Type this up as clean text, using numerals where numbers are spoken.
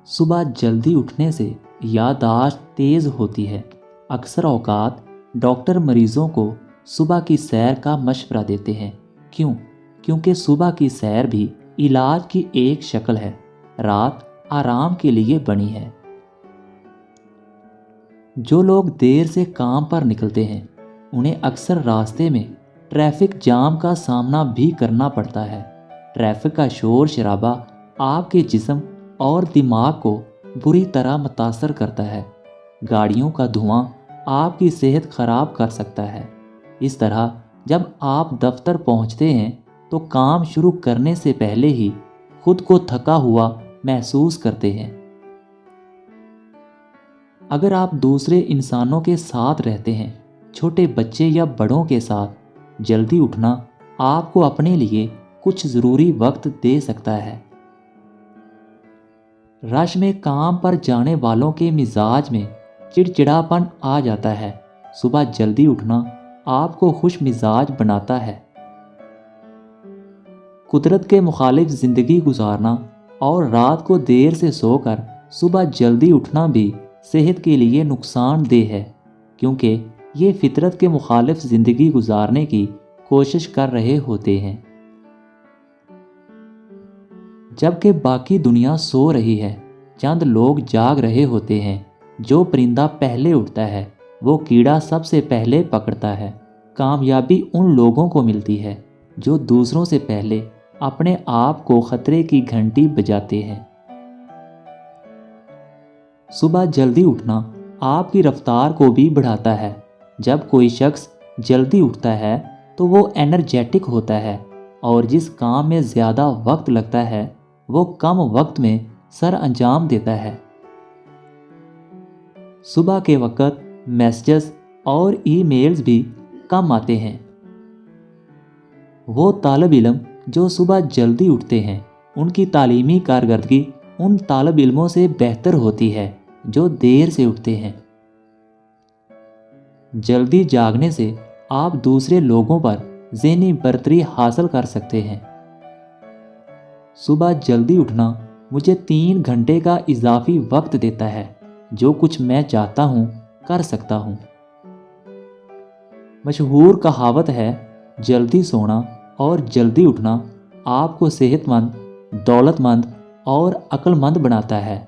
صبح جلدی اٹھنے سے یادداشت تیز ہوتی ہے۔ اکثر اوقات ڈاکٹر مریضوں کو صبح کی سیر کا مشورہ دیتے ہیں۔ کیوں؟ کیونکہ صبح کی سیر بھی علاج کی ایک شکل ہے، رات آرام کے لیے بنی ہے۔ جو لوگ دیر سے کام پر نکلتے ہیں انہیں اکثر راستے میں ٹریفک جام کا سامنا بھی کرنا پڑتا ہے۔ ٹریفک کا شور شرابہ آپ کے جسم اور دماغ کو بری طرح متاثر کرتا ہے۔ گاڑیوں کا دھواں آپ کی صحت خراب کر سکتا ہے۔ اس طرح جب آپ دفتر پہنچتے ہیں تو کام شروع کرنے سے پہلے ہی خود کو تھکا ہوا محسوس کرتے ہیں۔ اگر آپ دوسرے انسانوں کے ساتھ رہتے ہیں، چھوٹے بچے یا بڑوں کے ساتھ، جلدی اٹھنا آپ کو اپنے لیے کچھ ضروری وقت دے سکتا ہے۔ رش میں کام پر جانے والوں کے مزاج میں چڑچڑاپن آ جاتا ہے۔ صبح جلدی اٹھنا آپ کو خوش مزاج بناتا ہے۔ قدرت کے مخالف زندگی گزارنا اور رات کو دیر سے سو کر صبح جلدی اٹھنا بھی صحت کے لیے نقصان دہ ہے، کیونکہ یہ فطرت کے مخالف زندگی گزارنے کی کوشش کر رہے ہوتے ہیں۔ جبکہ باقی دنیا سو رہی ہے، چند لوگ جاگ رہے ہوتے ہیں۔ جو پرندہ پہلے اٹھتا ہے وہ کیڑا سب سے پہلے پکڑتا ہے۔ کامیابی ان لوگوں کو ملتی ہے جو دوسروں سے پہلے اپنے آپ کو خطرے کی گھنٹی بجاتے ہیں۔ صبح جلدی اٹھنا آپ کی رفتار کو بھی بڑھاتا ہے۔ جب کوئی شخص جلدی اٹھتا ہے تو وہ انرجیٹک ہوتا ہے، اور جس کام میں زیادہ وقت لگتا ہے وہ کم وقت میں سر انجام دیتا ہے۔ صبح کے وقت میسیجز اور ای میلز بھی کم آتے ہیں۔ وہ طالب علم جو صبح جلدی اٹھتے ہیں ان کی تعلیمی کارکردگی ان طالب علموں سے بہتر ہوتی ہے جو دیر سے اٹھتے ہیں۔ جلدی جاگنے سے آپ دوسرے لوگوں پر ذہنی برتری حاصل کر سکتے ہیں۔ صبح جلدی اٹھنا مجھے 3 گھنٹے کا اضافی وقت دیتا ہے۔ جو کچھ میں چاہتا ہوں کر سکتا ہوں۔ مشہور کہاوت ہے، جلدی سونا اور جلدی اٹھنا آپ کو صحت مند، دولت مند اور عقل مند بناتا ہے۔